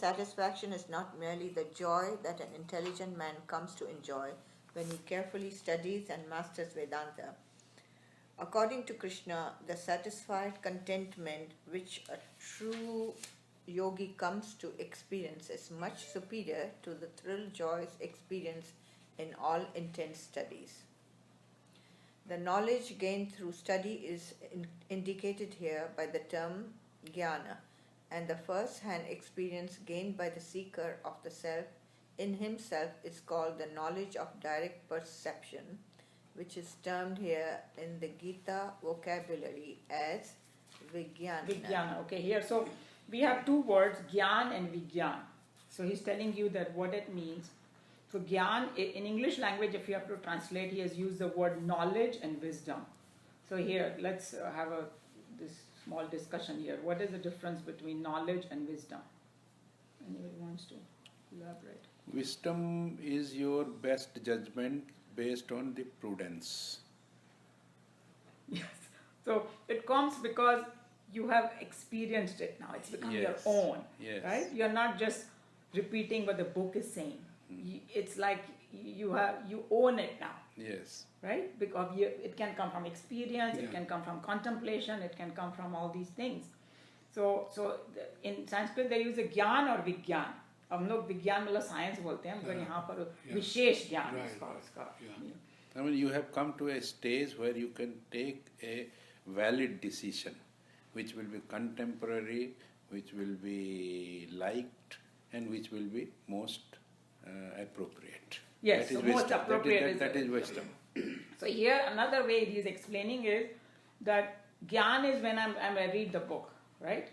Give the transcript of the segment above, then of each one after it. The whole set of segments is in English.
Satisfaction is not merely the joy that an intelligent man comes to enjoy when he carefully studies and masters Vedanta. According to Krishna, the satisfied contentment which a true yogi comes to experience is much superior to the thrill joys experienced in all intense studies. The knowledge gained through study is indicated here by the term jnana, and the first-hand experience gained by the seeker of the self in himself is called the knowledge of direct perception, which is termed here in the Gita vocabulary as Vijnana. Vijnana, okay, here. So we have two words, Gyan and Vijnan. So he's telling you that what it means. So Gyan, in English language, if you have to translate, he has used the word knowledge and wisdom. So here, let's have this small discussion here. What is the difference between knowledge and wisdom? Anybody wants to elaborate? Wisdom is your best judgment based on the prudence. Yes. So it comes because you have experienced it now. It's become your own. Yes. Right? You're not just repeating what the book is saying. It's like you own it now. Yes. Right? Because it can come from experience, it can come from contemplation, it can come from all these things. So in Sanskrit they use a jnana or vigyan. हम लोग विज्ञान मतलब science बोलते हैं, मगर यहाँ पर विशेष ज्ञान उसका. I mean, you have come to a stage where you can take a valid decision, which will be contemporary, which will be liked, and which will be most appropriate. Yes, so most appropriate. That is wisdom. So here another way he is explaining is that Gyan is when I read the book, right?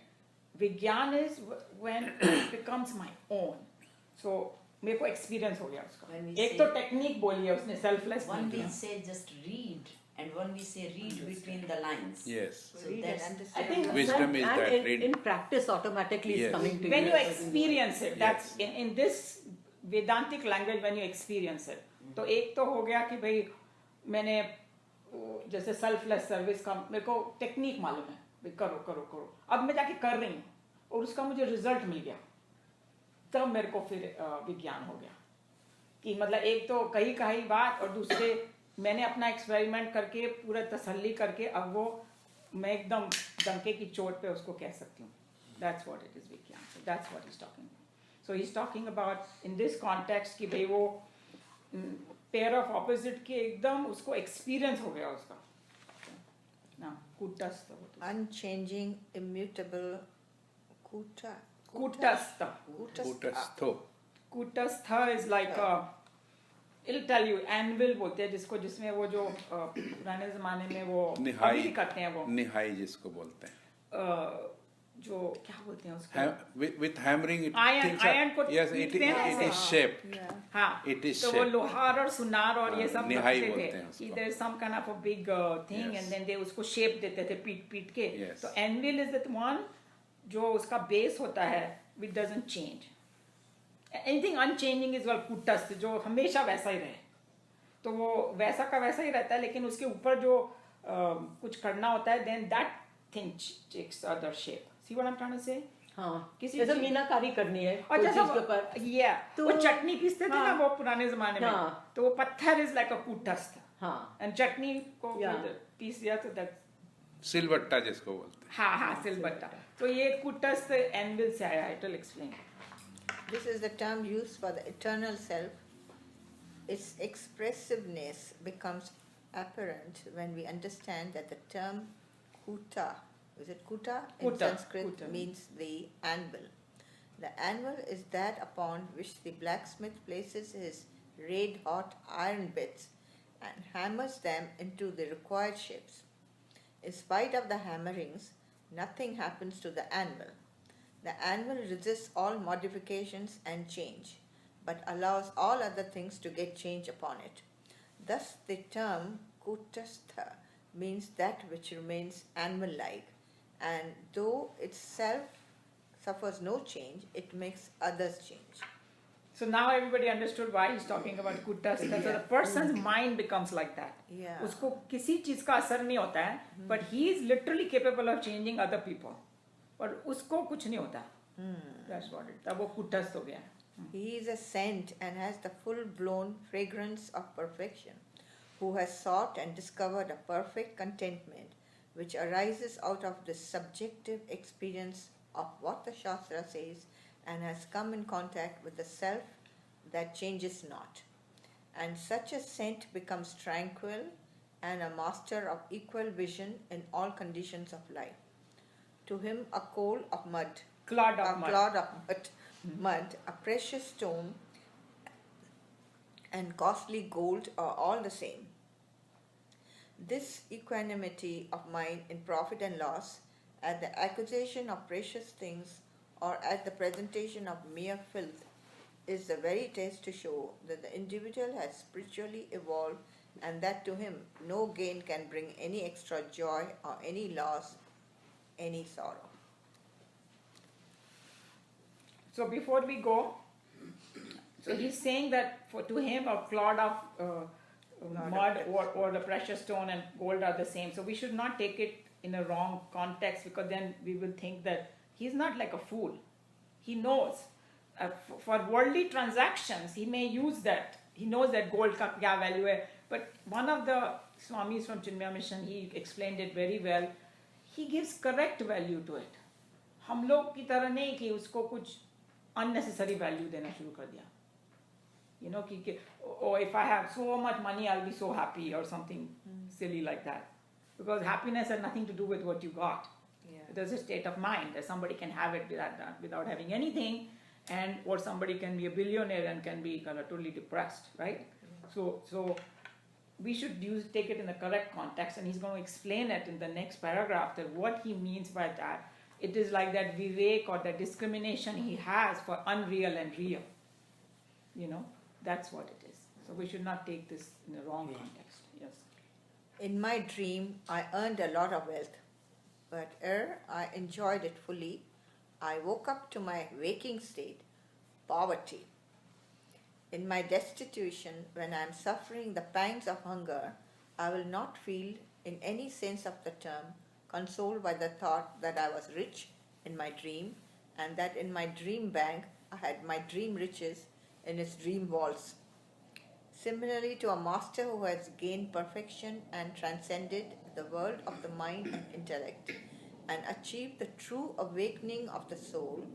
Vigyan is when it becomes my own. So मेरे को experience हो गया उसका. एक तो technique बोली है उसने selfless. One we say just read, and one we say read between the lines. Yes. So read that's, and understand. I think Wisdom is that in practice automatically is coming to you. When you experience it, that's in this Vedantic language when you experience it. तो एक तो हो गया कि भाई मैंने जैसे selfless service का मेरे को technique मालूम है. करो अब मैं जाके कर रही हूँ और उसका मुझे रिजल्ट मिल गया, तब मेरे को फिर विज्ञान हो गया कि मतलब एक तो कही बात और दूसरे मैंने अपना एक्सपेरिमेंट करके पूरा तसल्ली करके अब वो मैं एकदम डंके की चोट पे उसको कह सकती हूँ. That's what it is विज्ञान. So that's what he's talking about. So he's talking about in this context कि भाई वो pair of opposite के एकदम उसको एक्सपीरियंस हो गया उसका. Unchanging, immutable, Kutastha. Kutastha is like it'll tell you anvil बोलते हैं जिसको जिसमें वो जो पुराने जमाने में वो अभी करते हैं वो निहाई जिसको बोलते हैं जो क्या बोलते हैं उसको with hammering it iron को yes it is shaped. हाँ it is तो shaped. वो लोहार और सुनार और ये सब निहाई रखते बोलते हैं थे. उसको. There is some kind of a big thing Yes. and then they उसको shape देते थे पीट के. Yes. तो anvil is that one जो उसका बेस होता है which doesn't change. Anything unchanging is well kutastha जो हमेशा वैसा ही रहे. तो वो वैसा का वैसा ही रहता है लेकिन उसके ऊपर जो कुछ करना होता है then that thing takes other shape. See what I'm trying to say? हाँ. किसी जैसे मीनाकारी करनी है और कोई जैसा चीज के ऊपर. तो वो चटनी पीसते थे ना वो पुराने जमाने में. हाँ. तो वो पत्थर is like a kutastha. हाँ. And चटनी को पीस दिया तो that सिलबट्टा जिसको बोलते हैं. हाँ सिलबट्टा. तो ये कुटस्थ anvil से आया. It will explain. This is the term used for the eternal self. Its expressiveness becomes apparent when we understand that the term kuta, is it kuta? In Kuta, Sanskrit kuta. means the anvil. The anvil is that upon which the blacksmith places his red hot iron bits and hammers them into the required shapes. In spite of the hammerings, nothing happens to the anvil. The anvil resists all modifications and change, but allows all other things to get change upon it. Thus the term kutastha means that which remains anvil-like, and though itself suffers no change, it makes others change. So now everybody understood why he's talking about kutastha. So the person's mind becomes like that. Yeah. उसको किसी चीज का असर नहीं होता है, but he is literally capable of changing other people. और उसको कुछ नहीं होता. That's what it. तब वो कुटस्थ हो गया. He is a saint and has the full-blown fragrance of perfection, who has sought and discovered a perfect contentment which arises out of this subjective experience of what the Shastra says and has come in contact with the self that changes not. And such a saint becomes tranquil and a master of equal vision in all conditions of life. To him, a coal of mud, Clod of a mud. clod of mud, a precious stone, and costly gold are all the same. This equanimity of mind in profit and loss, at the acquisition of precious things or at the presentation of mere filth, is the very test to show that the individual has spiritually evolved and that to him no gain can bring any extra joy or any loss, any sorrow. So before we go, so he's saying that to him a clod of mud or the precious stone and gold are the same. So we should not take it in a wrong context, because then we will think that he's not like a fool. He knows. For worldly transactions, he may use that. He knows that gold ka kya value hai. But one of the Swamis from Chinmaya Mission, he explained it very well. He gives correct value to it. हम लोग की तरह नहीं कि उसको कुछ unnecessary value देना शुरू कर दिया. You know, कि oh, if I have so much money, I'll be so happy or something silly like that. Because happiness has nothing to do with what you got. Yeah. There's a state of mind that somebody can have it without having anything, and or somebody can be a billionaire and can be kind of totally depressed, right? So we should take it in the correct context, and he's going to explain it in the next paragraph that what he means by that. It is like that vivek or that discrimination he has for unreal and real. You know, that's what it is. So we should not take this in the wrong context. Yes. In my dream, I earned a lot of wealth, but ere I enjoyed it fully, I woke up to my waking state, poverty. In my destitution, when I am suffering the pangs of hunger, I will not feel, in any sense of the term, consoled by the thought that I was rich in my dream, and that in my dream bank I had my dream riches in its dream vaults. Similarly to a master who has gained perfection and transcended the world of the mind and intellect, and achieved the true awakening of the soul,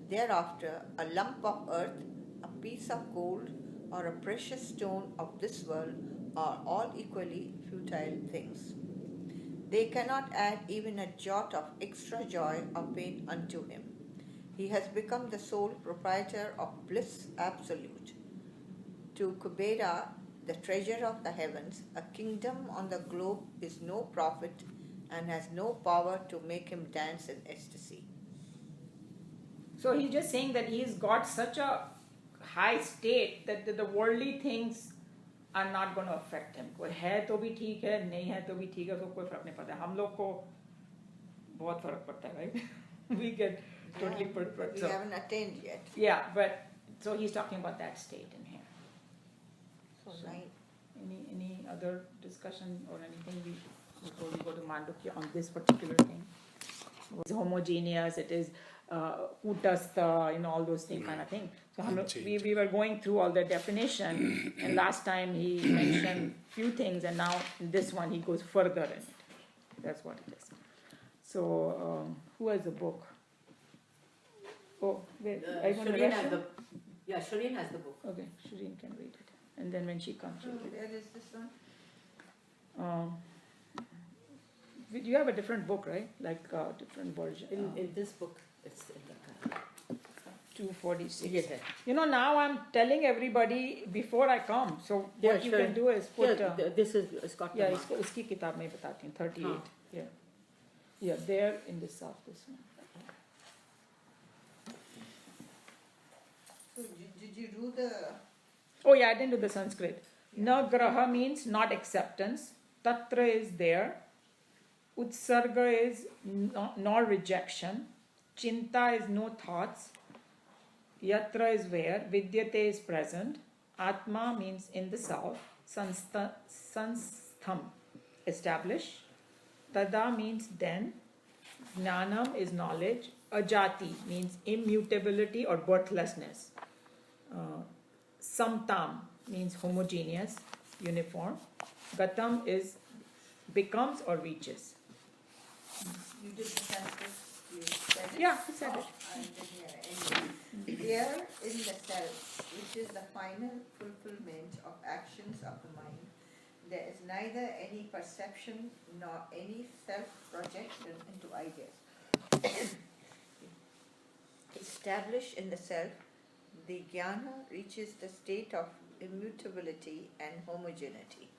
thereafter a lump of earth, a piece of gold, or a precious stone of this world are all equally futile things. They cannot add even a jot of extra joy or pain unto him. He has become the sole proprietor of bliss absolute. To Kubera, the treasure of the heavens, a kingdom on the globe is no profit and has no power to make him dance in ecstasy. So he's just saying that he's got such a high state that the worldly things are not going to affect him. कोई है तो भी ठीक है, नहीं है तो भी ठीक है, तो कोई फर्क नहीं पड़ता. हम लोग को बहुत फर्क पड़ता है, right? We get totally We haven't attained yet. Yeah, but so he's talking about that state in here. So, right. Any other discussion or anything before we go to Mandukya on this particular thing? It's homogeneous, it is kutastha, all those things kind of thing. So we were going through all the definition, and last time he mentioned few things, and now in this one he goes further in it. That's what it is. So who has the book? Oh, wait, are you going to Shireen rush has it? Shireen has the book. Okay, Shireen can read it, and then when she comes, she'll read it. Where is this one? You have a different book, right? Like different version. In this book, it's in the 246. yes, sir. Now I'm telling everybody before I come. So what you can do is put. This is Scott. Yeah, iski kitab mein batati hu, 38. हाँ. Yeah, there in this south, this one. So did you do the... Oh yeah, I didn't do the Sanskrit. Na graha means not acceptance. Tatra is there. Utsarga is nor rejection. Chinta is no thoughts. Yatra is where. Vidyate is present. Atma means in the south. Sanstham, establish. Tada means then. Jnanam is knowledge. Ajati means immutability or birthlessness. Samtam means homogeneous, uniform. Gatam is becomes or reaches. You did the Sanskrit, you said it? Yeah, he said it. I didn't hear it. Anyway. There in the self, which is the final fulfillment of actions of the mind, there is neither any perception nor any self-projection into ideas. Established in the self, the jnana reaches the state of immutability and homogeneity.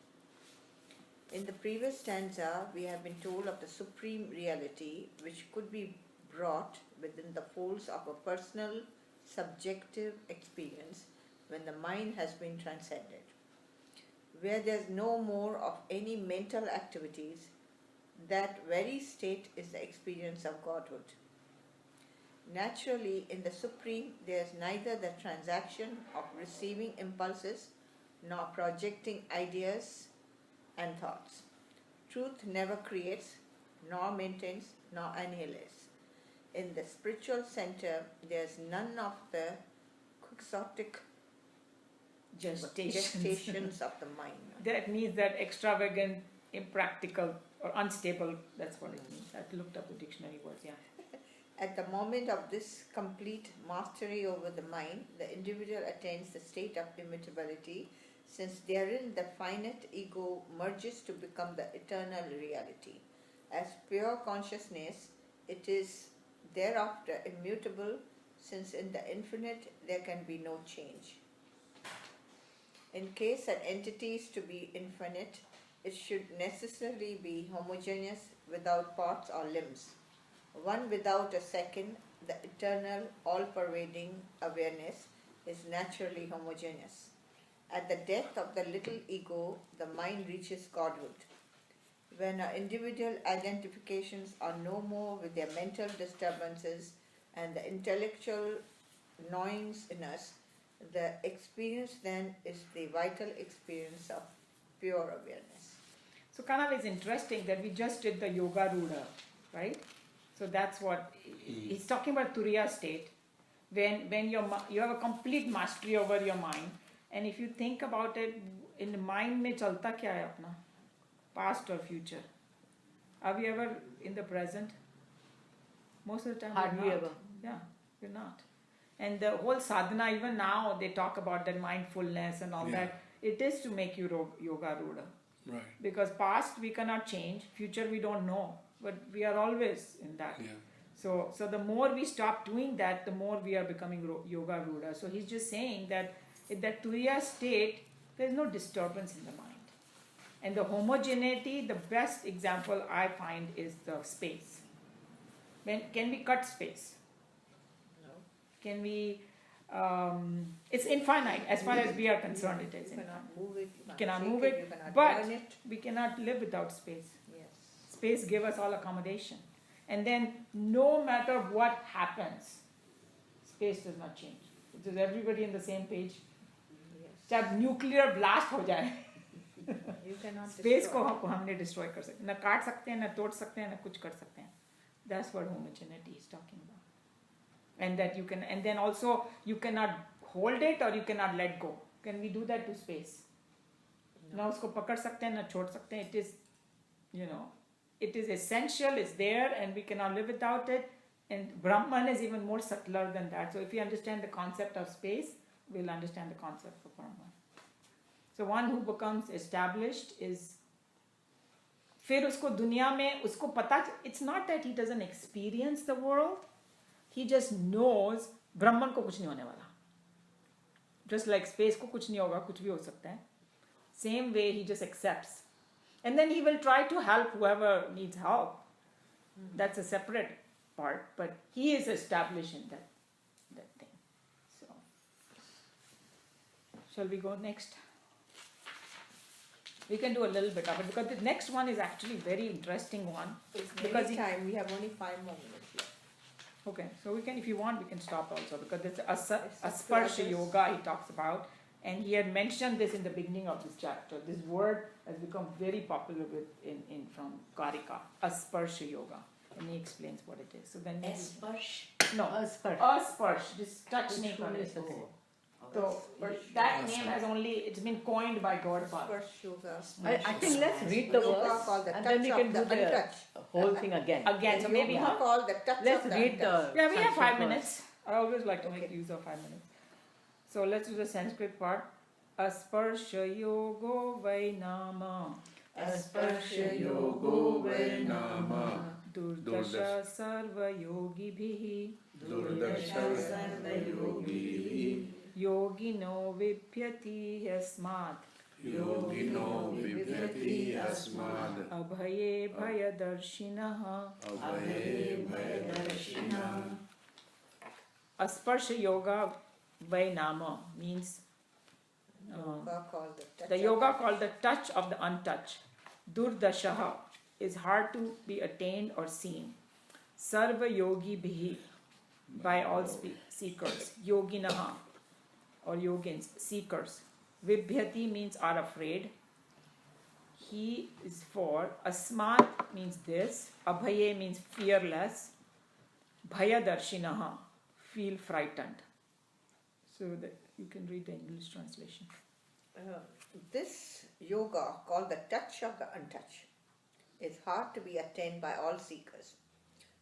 In the previous stanza, we have been told of the supreme reality which could be brought within the folds of a personal, subjective experience when the mind has been transcended. Where there is no more of any mental activities, that very state is the experience of Godhood. Naturally, in the Supreme, there is neither the transaction of receiving impulses nor projecting ideas and thoughts. Truth never creates, nor maintains, nor annihilates. In the spiritual center, there is none of the quixotic gestations of the mind. That means that extravagant, impractical, or unstable. That's what it means. I looked up the dictionary words. Yeah. At the moment of this complete mastery over the mind, the individual attains the state of immutability, since therein the finite ego merges to become the eternal reality. As pure consciousness, it is thereafter immutable, since in the infinite there can be no change. In case an entity is to be infinite, it should necessarily be homogeneous without parts or limbs. One without a second, the eternal, all-pervading awareness is naturally homogeneous. At the death of the little ego, the mind reaches Godhood. When our individual identifications are no more with their mental disturbances and the intellectual gnawings in us, the experience then is the vital experience of pure awareness. So kind of it's interesting that we just did the Yoga Ruda, right? So that's what he's talking about. Turiya state, when you have a complete mastery over your mind, and if you think about it, in the mind में चलता क्या है अपना, past or future? Are we ever in the present? Most of the time Hardly we're not. ever. Yeah, we're not. And the whole sadhana, even now they talk about that mindfulness and all that. It is to make you yoga ruda. Right. Because past we cannot change, future we don't know, but we are always in that. Yeah. So the more we stop doing that, the more we are becoming yoga ruda. So he's just saying that in that turiya state, there is no disturbance in the mind. And the homogeneity, the best example I find is the space. Can we cut space? No. Can we? It's infinite as far as we are concerned. It is You infinite. cannot move it, You cannot shake move it, it, you cannot but burn it. we cannot live without space. Yes. Space give us all accommodation. And then no matter what happens, space does not change. It is everybody in the same page. Yes. चाहे nuclear blast हो जाए, You cannot space destroy. को हम नहीं destroy कर सकते, ना काट सकते हैं, ना तोड़ सकते हैं, ना कुछ कर सकते हैं. That's what homogeneity is talking about. And that you can, and then also you cannot hold it or you cannot let go. Can we do that to space? ना उसको पकड़ सकते हैं, ना छोड़ सकते हैं. It is, it is essential, it's there, and we cannot live without it. And Brahman is even more subtler than that. So if we understand the concept of space, we'll understand the concept of Brahman. So one who becomes established is, फिर उसको दुनिया में उसको पता, it's not that he doesn't experience the world, he just knows ब्रह्मन को कुछ नहीं होने वाला. Just like space को कुछ नहीं होगा, कुछ भी हो सकता है. Same way he just accepts. And then he will try to help whoever needs help. That's a separate part, but he is established in that thing. So, shall we go next? We can do a little bit of it because the next one is actually very interesting one. It's Because nearly time. We have only 5 more minutes left. Okay, so we can, if you want, we can stop also because it's It's Asparsha others. Yoga he talks about, and he had mentioned this in the beginning of this chapter. This word has become very popular from Karika, Asparsha Yoga. and he explains what it is. So then maybe, Sparsh. no, Asparsh. asparsh, just touch nahi छूने karne. सके. So, but that name has only, it's been coined by Gaudapada. First yoga. I think let's read the Yoga verse called the and then we touch can of do the the untouched. whole thing again. Again, so maybe, Yoga called the touch Let's of the read untouched. the. yeah, we have 5 Sanskrit minutes. I always like to make Okay. use of 5 minutes. So let's do the Sanskrit part. Asparsha yogo vai nama. Asparsha yogo vai nama. Durdasha sarva yogi bhihi. Durdasha sarvayogi Yogino vibhyati yasmat. yogino vibhyati asmad Abhaye bhayadarshinaha. abhaye bhayadarshina. Asparsha yoga vai nama means Yoga called the touch. the of yoga called the touch of the untouched. Durdashaha is hard to be attained or seen. Sarva yogi bhihi, by all seekers. Yoginaha or yogins, seekers. Vibhyati means are afraid. He is for. Asmat means this. Abhaye means fearless. Bhayadarshinaha, feel frightened. So that you can read the English translation. This yoga, called the touch of the untouched, is hard to be attained by all seekers.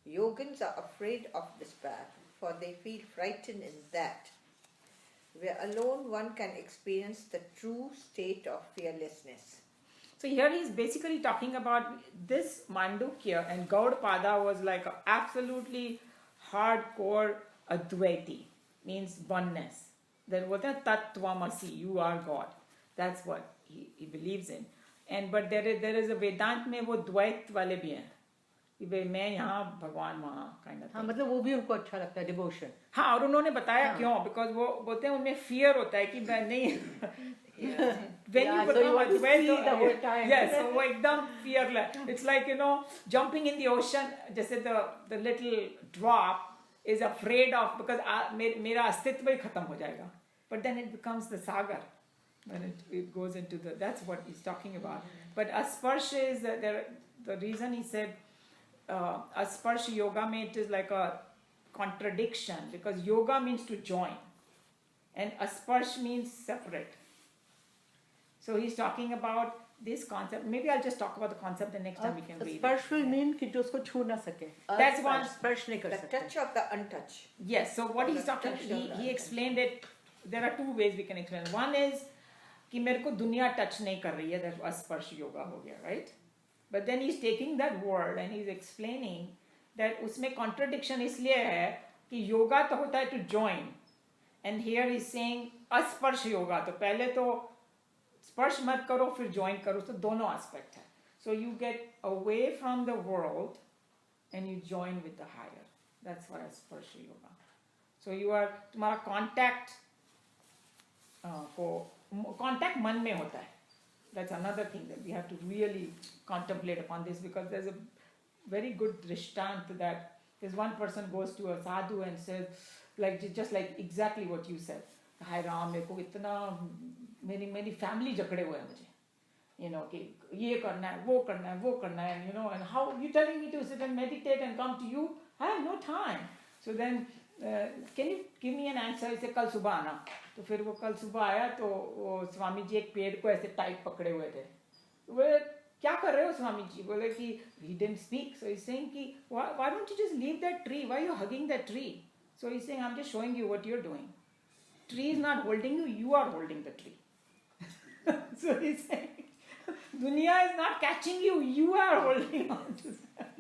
Yogins are afraid of this path, for they feel frightened in that, where alone one can experience the true state of fearlessness. So here he's basically talking about this Mandukya, and Gaudapada was like a absolutely hardcore Advaiti, means oneness. That was a Tattvamasi, you are God. That's what he believes in. And but there is a Vedant में वो द्वैत वाले भी हैं कि भाई मैं यहाँ भगवान वहाँ kind of हाँ thing. मतलब वो भी उनको अच्छा लगता है devotion. हाँ और उन्होंने बताया हाँ. क्यों, because वो बोलते हैं उनमें fear होता है कि मैं नहीं when Yeah, you so become you want to Advait, see the whole time. yes, so वो एकदम fearless. It's like, you know, jumping in the ocean, जैसे the little drop is afraid of, because मेरा अस्तित्व ही खत्म हो जाएगा. But then it becomes the sagar. When it goes into the, that's what he's talking about. But asparsha is the reason he said asparsha yoga mein it is like a contradiction, because yoga means to join and asparsha means separate. So he's talking about this concept. Maybe I'll just talk about the concept the next time we can read it. स्पर्श will mean कि जो उसको छू ना सके. That's one. स्पर्श नहीं कर The सकते. touch of the untouched. Yes, so what he's The talking, touch of he that. explained it. There are two ways we can explain. One is कि मेरे को दुनिया टच नहीं कर रही है, that अस्पर्श योगा हो गया, right? But then he's taking that word and he's explaining that उसमें contradiction इसलिए है कि योगा तो होता है to join, and here he's saying अस्पर्श yoga, तो पहले तो स्पर्श मत करो फिर join करो, तो दोनों aspect है. So you get away from the world and you join with the higher. That's why अस्पर्श yoga. So you are, तुम्हारा contact contact मन में होता है. That's another thing that we have to really contemplate upon this, because there's a very good drishtant that this one person goes to a sadhu and says, like just like exactly what you said, Hi Ram, मेरे को इतना मेरी family जकड़े हुए हैं मुझे, you know, कि ये करना है वो करना है वो करना है, you know, and how you telling me to sit and meditate and come to you? I have no time. So then can you give me an answer? इसे कल सुबह आना. तो फिर वो कल सुबह आया तो वो स्वामी जी एक पेड़ को ऐसे टाइट पकड़े हुए थे. बोले क्या कर रहे हो स्वामी जी? बोले कि he didn't speak. So he's saying कि why don't you just leave that tree? Why are you hugging that tree? So he's saying I'm just showing you what you're doing. Tree is not holding you, you are holding the tree. So he's saying dunya is not catching you, you are holding on to that.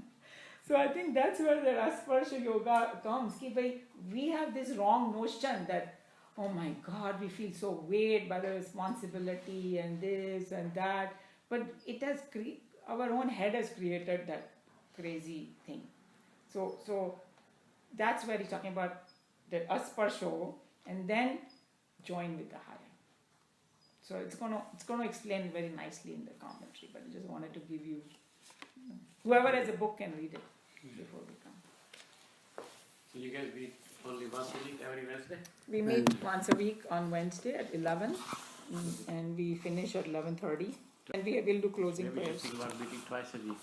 So I think that's where the Asparsha Yoga comes. Ki bhai, we have this wrong notion that, oh my God, we feel so weighed by the responsibility and this and that. But it has our own head has created that crazy thing. So that's where he's talking about the Asparsha, and then join with the higher. So it's gonna explain very nicely in the commentary, but I just wanted to give you, whoever has a book can read it before we come. So you guys meet only once a week, every Wednesday? We meet once a week on Wednesday at 11, and we finish at 11:30, and we will do closing Maybe you prayers. think about meeting twice a week.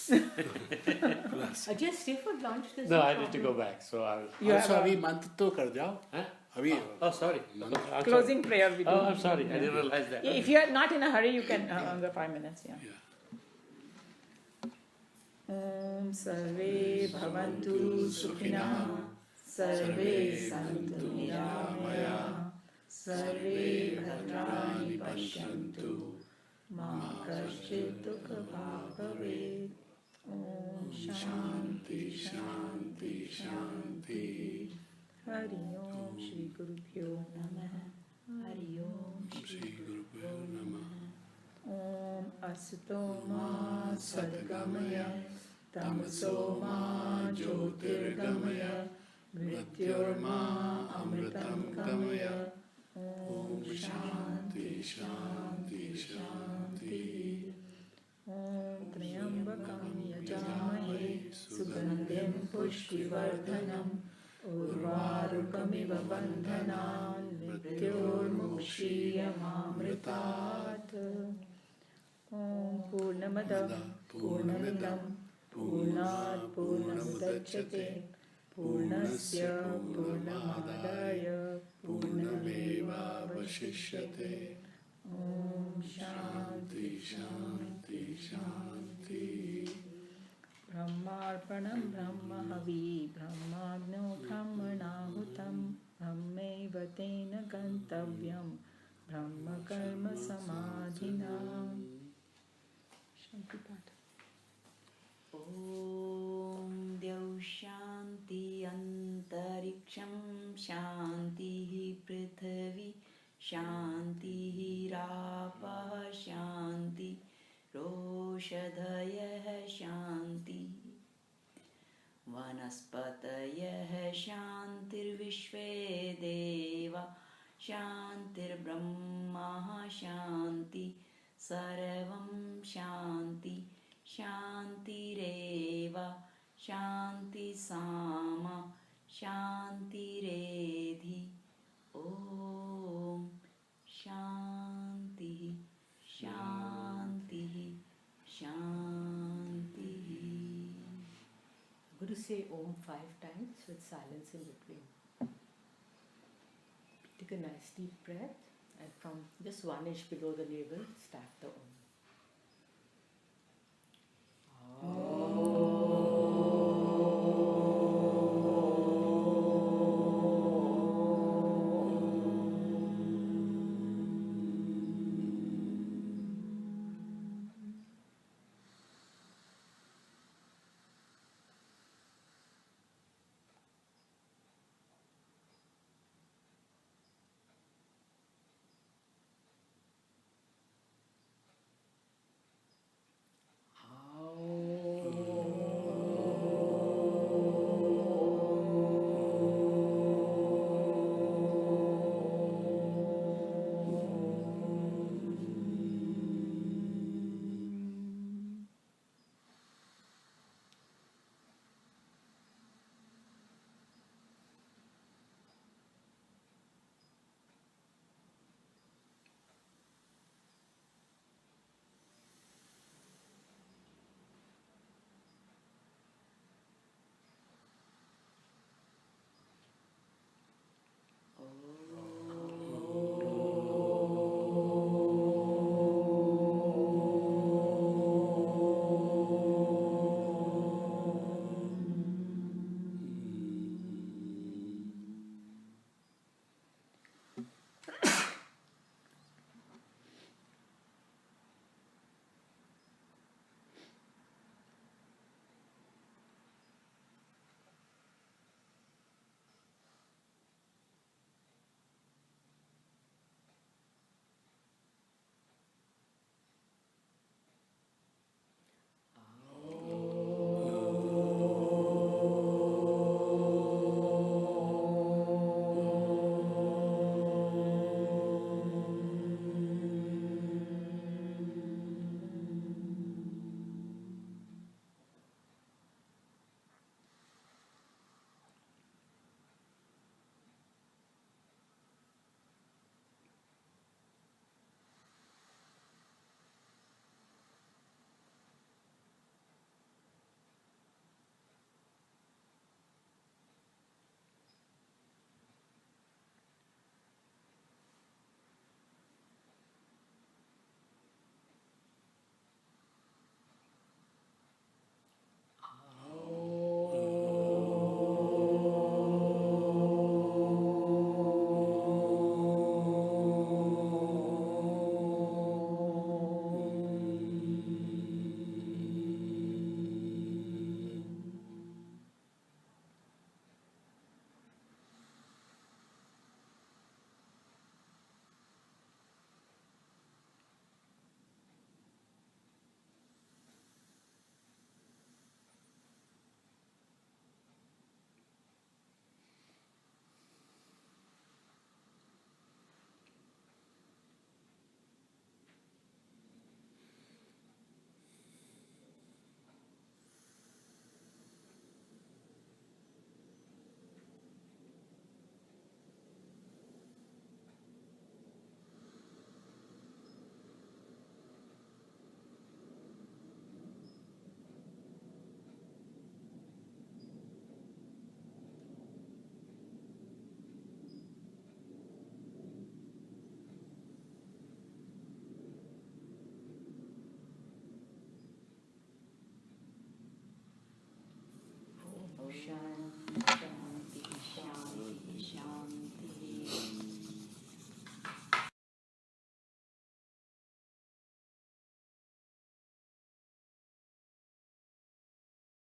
Ajay, stay for lunch. There's No, I problem. need to go back. So I'll. You have Also, a अभी मंत्र तो कर जाओ. Huh? अभी Oh, sorry. I'm sorry. closing prayer we do. Oh, I'm sorry. I didn't realize that. Yeah, if you are not in a hurry, you can on the 5 minutes. Yeah. Yeah. Om Sarve Bhavantu Sukhina Sarve Santu Niramaya Sarve Bhadrani Pashyantu Ma Kaschit Dukha Bhaveet. Om Shanti Shanti Shanti. Hari Om Shri Gurubhyo Namaha. Hari Om Shri Gurubhyo Namah. Om Asito Ma Sadgamaya Tamaso Ma Jyotirgamaya Mrityorma Amritam Gamaya. Om Shanti Shanti Shanti. Om Trayambakam Yajamahe Sugandhim Pushtivardhanam Urvarukamiva Bandhanan Mrityormukshiyamamritat. Om Purnamada Purnamidam Purnat Purnamudachyate Purnasya Purnamadaya Purnameva Vashishyate. Om Shanti Shanti Shanti. Brahmarpanam Brahmahavi Brahmagno Brahmanahutam Brahmeva Tena Gantavyam Brahma Karma Samadhinam. Shanti Pata. Om Dyav Shanti Antariksham Shanti Prithvi Shanti Rapa Shanti Roshadhayah Shanti Vanaspatayah Shantir Vishve Deva Shantir Brahma Shanti Sarvam Shanti Shanti Reva Shanti Sama Shanti Redhi. Om Shanti Shanti Shanti. Guru say Om 5 times with silence in between. Take a nice deep breath and from just 1 inch below the navel, start the Om.